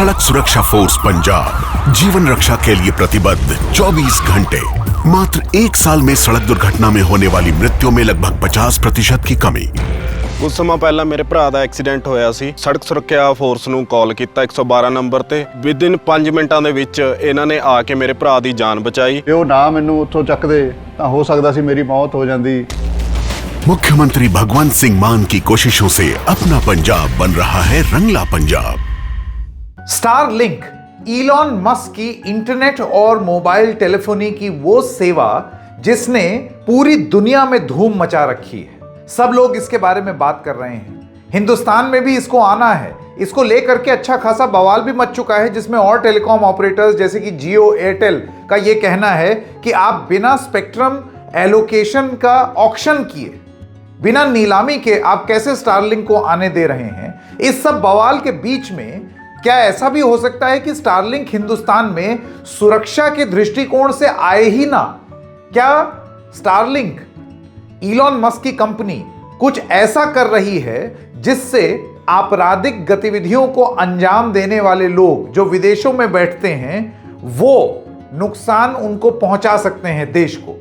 सड़क सुरक्षा फोर्स पंजाब जीवन रक्षा के लिए प्रतिबद्ध 24 घंटे। मात्र 1 साल में सड़क दुर्घटना में होने वाली मृत्यु में लगभग 50% की कमी। कुछ समय पहला मेरे भरा ਦਾ ਐਕਸੀਡੈਂਟ ਹੋਇਆ ਸੀ। ਸੜਕ ਸੁਰੱਖਿਆ ਫੋਰਸ ਨੂੰ ਕਾਲ ਕੀਤਾ 112 ਨੰਬਰ ਤੇ। ਵਿਦਿਨ 5 ਮਿੰਟਾਂ ਦੇ ਵਿੱਚ ਇਹਨਾਂ ਨੇ ਆ ਕੇ ਮੇਰੇ ਭਰਾ ਦੀ ਜਾਨ ਬਚਾਈ। ਜੇ ਉਹ ਨਾ ਮੈਨੂੰ ਉੱਥੋਂ ਚੱਕਦੇ ਤਾਂ ਹੋ ਸਕਦਾ ਸੀ ਮੇਰੀ मौत हो जाती। मुख्यमंत्री भगवंत सिंह मान की कोशिशों से अपना पंजाब बन रहा है Rangla Punjab. Starlink Elon Musk की इंटरनेट और मोबाइल टेलीफोनी की वो सेवा जिसने पूरी दुनिया में धूम मचा रखी है। सब लोग इसके बारे में बात कर रहे हैं। हिंदुस्तान में भी इसको आना है। इसको लेकर के अच्छा खासा बवाल भी मच चुका है, जिसमें और टेलीकॉम ऑपरेटर्स जैसे कि जियो, एयरटेल का ये कहना है कि आप बिना स्पेक्ट्रम एलोकेशन का ऑक्शन किए, बिना नीलामी के आप कैसे स्टारलिंक को आने दे रहे हैं। इस सब बवाल के बीच में क्या ऐसा भी हो सकता है कि स्टारलिंक हिंदुस्तान में सुरक्षा के दृष्टिकोण से आए ही ना? क्या स्टारलिंक इलॉन मस्क की कंपनी कुछ ऐसा कर रही है जिससे आपराधिक गतिविधियों को अंजाम देने वाले लोग जो विदेशों में बैठते हैं वो नुकसान उनको पहुंचा सकते हैं देश को?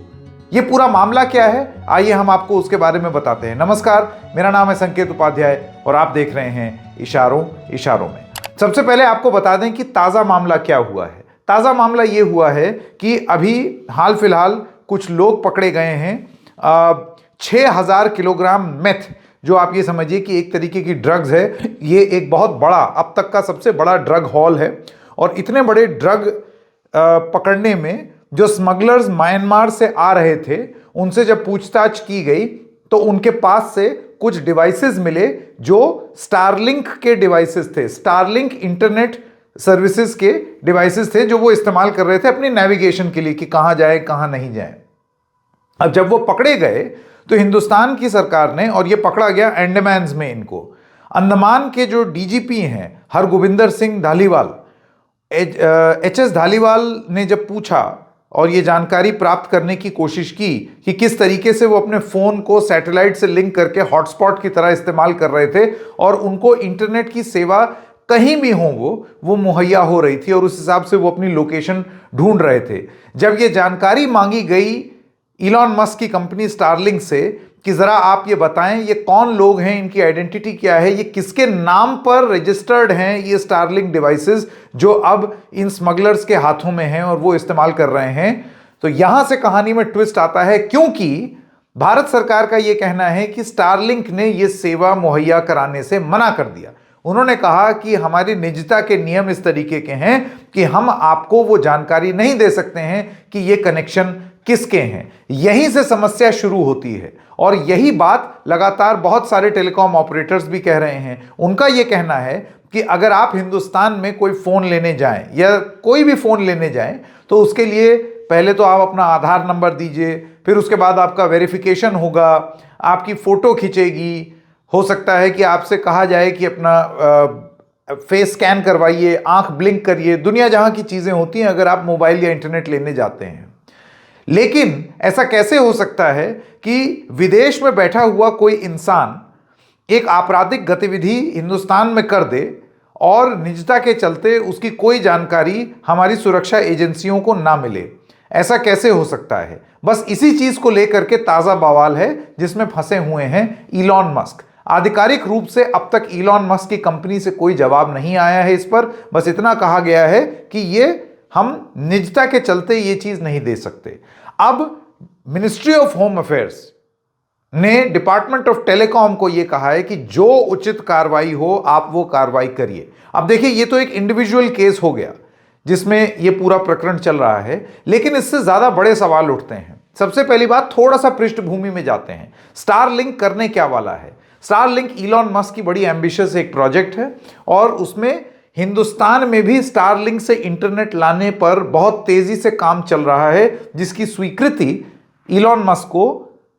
ये पूरा मामला क्या है, आइए हम आपको उसके बारे में बताते हैं। नमस्कार, मेरा नाम है संकेत उपाध्याय और आप देख रहे हैं इशारों इशारों में। सबसे पहले आपको बता दें कि ताज़ा मामला क्या हुआ है। ताज़ा मामला ये हुआ है कि अभी हाल फिलहाल कुछ लोग पकड़े गए हैं। 6000 किलोग्राम मेथ, जो आप ये समझिए कि एक तरीके की ड्रग्स है। ये एक बहुत बड़ा, अब तक का सबसे बड़ा ड्रग हॉल है। और इतने बड़े ड्रग पकड़ने में जो स्मगलर्स म्यांमार से आ रहे थे, उनसे जब पूछताछ की गई तो उनके पास से कुछ डिवाइसेस मिले जो स्टारलिंक के डिवाइसेस थे। स्टारलिंक इंटरनेट सर्विसेज के डिवाइसेस थे जो वो इस्तेमाल कर रहे थे अपनी नेविगेशन के लिए कि कहां जाए कहां नहीं जाए। अब जब वो पकड़े गए तो हिंदुस्तान की सरकार ने, और ये पकड़ा गया अंडमान में, इनको अंडमान के जो डीजीपी हैं हरगोविंदर सिंह धालीवाल, एचएस धालीवाल ने जब पूछा और ये जानकारी प्राप्त करने की कोशिश की कि किस तरीके से वो अपने फ़ोन को सैटेलाइट से लिंक करके हॉटस्पॉट की तरह इस्तेमाल कर रहे थे और उनको इंटरनेट की सेवा कहीं भी हो वो मुहैया हो रही थी और उस हिसाब से वो अपनी लोकेशन ढूंढ रहे थे। जब ये जानकारी मांगी गई इलॉन मस्क की कंपनी स्टारलिंक से कि ज़रा आप ये बताएं ये कौन लोग हैं, इनकी आइडेंटिटी क्या है, ये किसके नाम पर रजिस्टर्ड हैं ये स्टारलिंक डिवाइसेस जो अब इन स्मगलर्स के हाथों में हैं और वो इस्तेमाल कर रहे हैं। तो यहां से कहानी में ट्विस्ट आता है, क्योंकि भारत सरकार का ये कहना है कि स्टारलिंक ने ये सेवा मुहैया कराने से मना कर दिया। उन्होंने कहा कि हमारी निजता के नियम इस तरीके के हैं कि हम आपको वो जानकारी नहीं दे सकते हैं कि ये कनेक्शन किसके हैं। यहीं से समस्या शुरू होती है और यही बात लगातार बहुत सारे टेलीकॉम ऑपरेटर्स भी कह रहे हैं। उनका यह कहना है कि अगर आप हिंदुस्तान में कोई फ़ोन लेने जाएं या कोई भी फ़ोन लेने जाएं तो उसके लिए पहले तो आप अपना आधार नंबर दीजिए, फिर उसके बाद आपका वेरिफिकेशन होगा, आपकी फ़ोटो खींचेगी, हो सकता है कि आपसे कहा जाए कि अपना फेस स्कैन करवाइए, आंख ब्लिंक करिए, दुनिया जहां की चीज़ें होती हैं अगर आप मोबाइल या इंटरनेट लेने जाते हैं। लेकिन ऐसा कैसे हो सकता है कि विदेश में बैठा हुआ कोई इंसान एक आपराधिक गतिविधि हिंदुस्तान में कर दे और निजता के चलते उसकी कोई जानकारी हमारी सुरक्षा एजेंसियों को ना मिले? ऐसा कैसे हो सकता है? बस इसी चीज को लेकर के ताजा बवाल है जिसमें फंसे हुए हैं इलॉन मस्क। आधिकारिक रूप से अब तक इलॉन मस्क की कंपनी से कोई जवाब नहीं आया है इस पर। बस इतना कहा गया है कि ये हम निजता के चलते ये चीज नहीं दे सकते। अब मिनिस्ट्री ऑफ होम अफेयर्स ने डिपार्टमेंट ऑफ टेलीकॉम को यह कहा है कि जो उचित कार्रवाई हो आप वो कार्रवाई करिए। अब देखिए, ये तो एक इंडिविजुअल केस हो गया जिसमें ये पूरा प्रकरण चल रहा है, लेकिन इससे ज्यादा बड़े सवाल उठते हैं। सबसे पहली बात, थोड़ा सा पृष्ठभूमि में जाते हैं। स्टारलिंक करने क्या वाला है? स्टारलिंक इलॉन मस्क की बड़ी एम्बिशियस एक प्रोजेक्ट है और उसमें हिंदुस्तान में भी स्टारलिंक से इंटरनेट लाने पर बहुत तेजी से काम चल रहा है, जिसकी स्वीकृति इलॉन मस्क को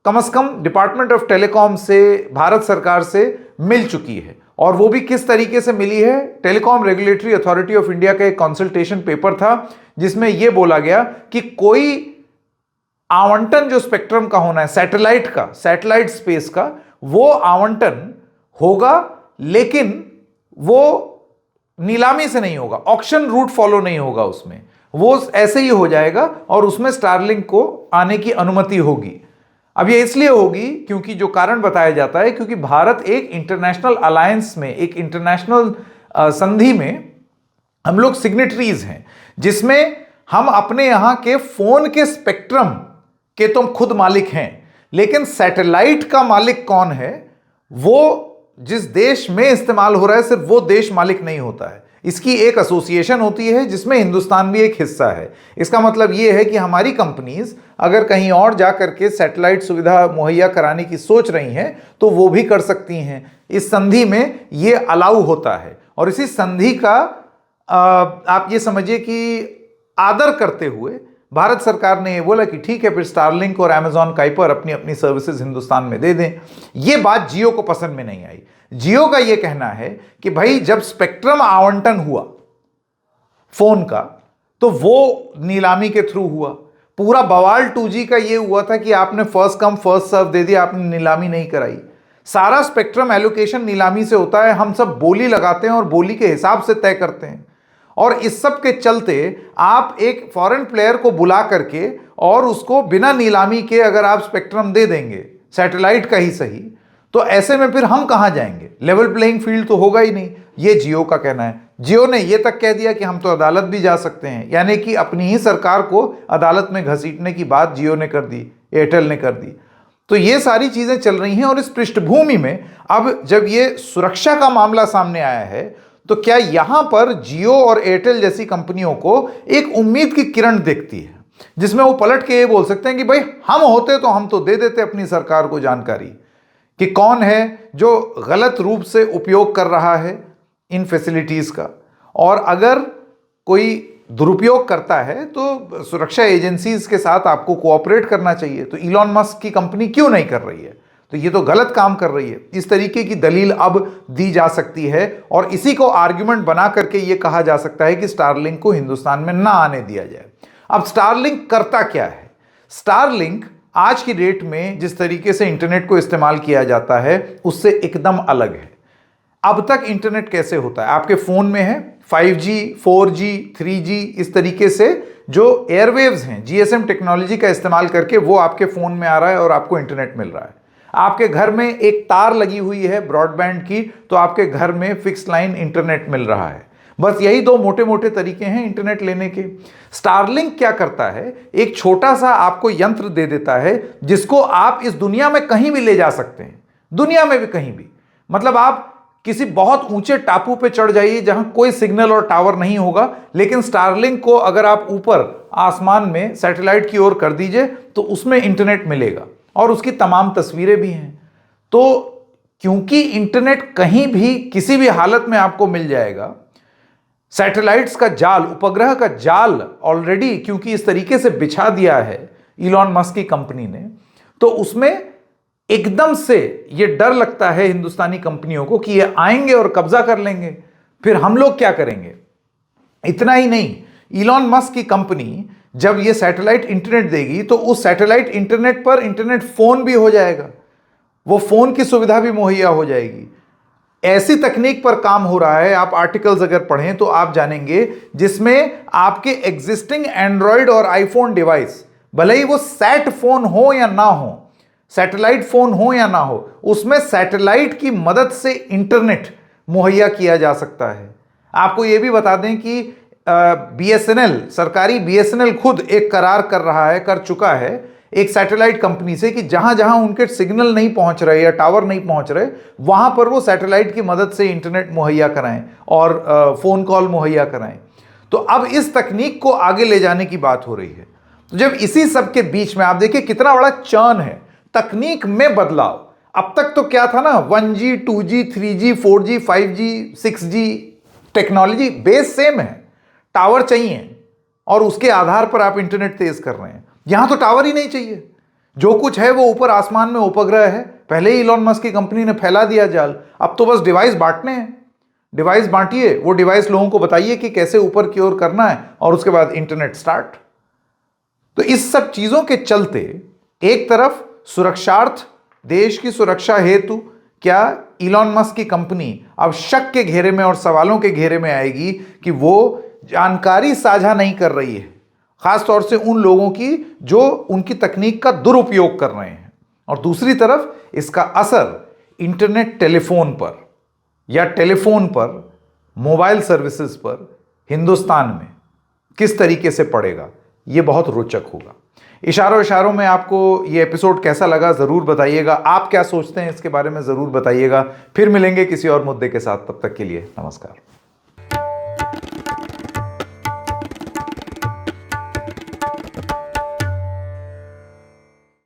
कम से कम डिपार्टमेंट ऑफ टेलीकॉम से, भारत सरकार से मिल चुकी है। और वो भी किस तरीके से मिली है? Telecom regulatory authority of India का एक कंसल्टेशन पेपर था जिसमें यह बोला गया कि कोई आवंटन जो स्पेक्ट्रम का होना है, सैटेलाइट का, सैटेलाइट स्पेस का, वो आवंटन होगा, लेकिन वो नीलामी से नहीं होगा, ऑक्शन रूट फॉलो नहीं होगा उसमें, वो ऐसे ही हो जाएगा और उसमें स्टारलिंक को आने की अनुमति होगी। अब ये इसलिए होगी क्योंकि जो कारण बताया जाता है, क्योंकि भारत एक इंटरनेशनल अलायंस में, एक इंटरनेशनल संधि में हम लोग सिग्नेटरीज हैं, जिसमें हम अपने यहां के फोन के स्पेक्ट्रम के तो खुद मालिक हैं, लेकिन सैटेलाइट का मालिक कौन है, वो जिस देश में इस्तेमाल हो रहा है सिर्फ वो देश मालिक नहीं होता है। इसकी एक एसोसिएशन होती है जिसमें हिंदुस्तान भी एक हिस्सा है। इसका मतलब ये है कि हमारी कंपनीज अगर कहीं और जा करके सैटेलाइट सुविधा मुहैया कराने की सोच रही हैं तो वो भी कर सकती हैं। इस संधि में ये अलाउ होता है और इसी संधि का आप ये समझिए कि आदर करते हुए भारत सरकार ने ये बोला कि ठीक है, फिर स्टारलिंक और अमेजॉन काइपर अपनी अपनी सर्विसेज हिंदुस्तान में दे दें। ये बात जियो को पसंद में नहीं आई। जियो का ये कहना है कि भाई जब स्पेक्ट्रम आवंटन हुआ फोन का तो वो नीलामी के थ्रू हुआ। पूरा बवाल 2G का ये हुआ था कि आपने फर्स्ट कम फर्स्ट सर्व दे दिया, आपने नीलामी नहीं कराई। सारा स्पेक्ट्रम एलोकेशन नीलामी से होता है, हम सब बोली लगाते हैं और बोली के हिसाब से तय करते हैं। और इस सब के चलते आप एक फॉरेन प्लेयर को बुला करके और उसको बिना नीलामी के अगर आप स्पेक्ट्रम दे देंगे, सैटेलाइट का ही सही, तो ऐसे में फिर हम कहां जाएंगे? लेवल प्लेइंग फील्ड तो होगा ही नहीं। ये जियो का कहना है। जियो ने ये तक कह दिया कि हम तो अदालत भी जा सकते हैं, यानी कि अपनी ही सरकार को अदालत में घसीटने की बात जियो ने कर दी, एयरटेल ने कर दी। तो ये सारी चीजें चल रही हैं और इस पृष्ठभूमि में अब जब ये सुरक्षा का मामला सामने आया है तो क्या यहां पर जियो और एयरटेल जैसी कंपनियों को एक उम्मीद की किरण दिखती है, जिसमें वो पलट के ये बोल सकते हैं कि भाई हम होते तो हम तो दे देते अपनी सरकार को जानकारी कि कौन है जो गलत रूप से उपयोग कर रहा है इन फैसिलिटीज का, और अगर कोई दुरुपयोग करता है तो सुरक्षा एजेंसीज के साथ आपको कोऑपरेट करना चाहिए। तो इलॉन मस्क की कंपनी क्यों नहीं कर रही है? तो ये तो गलत काम कर रही है। इस तरीके की दलील अब दी जा सकती है और इसी को आर्गुमेंट बना करके ये कहा जा सकता है कि स्टारलिंक को हिंदुस्तान में ना आने दिया जाए। अब स्टारलिंक करता क्या है? स्टारलिंक आज की डेट में जिस तरीके से इंटरनेट को इस्तेमाल किया जाता है उससे एकदम अलग है। अब तक इंटरनेट कैसे होता है? आपके फोन में है 5G, 4G, 3G, इस तरीके से जो एयरवेव्स हैं, GSM टेक्नोलॉजी का इस्तेमाल करके वो आपके फोन में आ रहा है और आपको इंटरनेट मिल रहा है। आपके घर में एक तार लगी हुई है ब्रॉडबैंड की, तो आपके घर में फिक्स लाइन इंटरनेट मिल रहा है। बस यही दो मोटे मोटे तरीके हैं इंटरनेट लेने के। स्टारलिंक क्या करता है? एक छोटा सा आपको यंत्र दे देता है जिसको आप इस दुनिया में कहीं भी ले जा सकते हैं, दुनिया में भी कहीं भी। मतलब आप किसी बहुत ऊंचे टापू पे चढ़ जाइए जहां कोई सिग्नल और टावर नहीं होगा, लेकिन स्टारलिंक को अगर आप ऊपर आसमान में सैटेलाइट की ओर कर दीजिए तो उसमें इंटरनेट मिलेगा और उसकी तमाम तस्वीरें भी हैं। तो क्योंकि इंटरनेट कहीं भी किसी भी हालत में आपको मिल जाएगा, सैटेलाइट्स का जाल, उपग्रह का जाल ऑलरेडी क्योंकि इस तरीके से बिछा दिया है इलॉन मस्क की कंपनी ने, तो उसमें एकदम से ये डर लगता है हिंदुस्तानी कंपनियों को कि ये आएंगे और कब्जा कर लेंगे, फिर हम लोग क्या करेंगे। इतना ही नहीं, इलॉन मस्क की कंपनी जब ये सैटेलाइट इंटरनेट देगी तो उस सैटेलाइट इंटरनेट पर इंटरनेट फोन भी हो जाएगा, वो फोन की सुविधा भी मुहैया हो जाएगी। ऐसी तकनीक पर काम हो रहा है, आप आर्टिकल्स अगर पढ़ें तो आप जानेंगे, जिसमें आपके एग्जिस्टिंग एंड्रॉयड और आईफोन डिवाइस, भले ही वो सैट फोन हो या ना हो, सैटेलाइट फोन हो या ना हो, उसमें सैटेलाइट की मदद से इंटरनेट मुहैया किया जा सकता है। आपको यह भी बता दें कि BSNL, सरकारी BSNL खुद एक करार कर चुका है एक सैटेलाइट कंपनी से कि जहां जहां उनके सिग्नल नहीं पहुंच रहे या टावर नहीं पहुंच रहे, वहां पर वो सैटेलाइट की मदद से इंटरनेट मुहैया कराएं और फोन कॉल मुहैया कराएं। तो अब इस तकनीक को आगे ले जाने की बात हो रही है। तो जब इसी सब के बीच में आप देखिए कितना बड़ा चर्न है, तकनीक में बदलाव। अब तक तो क्या था ना, 1G, 2G, 3G, 4G, 5G, 6G technology base same है, टावर चाहिए और उसके आधार पर आप इंटरनेट तेज कर रहे हैं। यहां तो टावर ही नहीं चाहिए, जो कुछ है वो ऊपर आसमान में उपग्रह है। पहले ही इलॉन मस्क की कंपनी ने फैला दिया जाल, अब तो बस डिवाइस बांटने हैं। डिवाइस बांटिए, वो डिवाइस लोगों को बताइए कि कैसे ऊपर की ओर करना है और उसके बाद इंटरनेट स्टार्ट। तो इस सब चीजों के चलते एक तरफ सुरक्षार्थ, देश की सुरक्षा हेतु क्या इलॉन मस्क की कंपनी अब शक के घेरे में और सवालों के घेरे में आएगी कि वो जानकारी साझा नहीं कर रही है, खासतौर से उन लोगों की जो उनकी तकनीक का दुरुपयोग कर रहे हैं। और दूसरी तरफ इसका असर इंटरनेट टेलीफोन पर या टेलीफोन पर, मोबाइल सर्विसेज पर हिंदुस्तान में किस तरीके से पड़ेगा, यह बहुत रोचक होगा। इशारों में आपको ये एपिसोड कैसा लगा जरूर बताइएगा। आप क्या सोचते हैं इसके बारे में जरूर बताइएगा। फिर मिलेंगे किसी और मुद्दे के साथ, तब तक के लिए नमस्कार।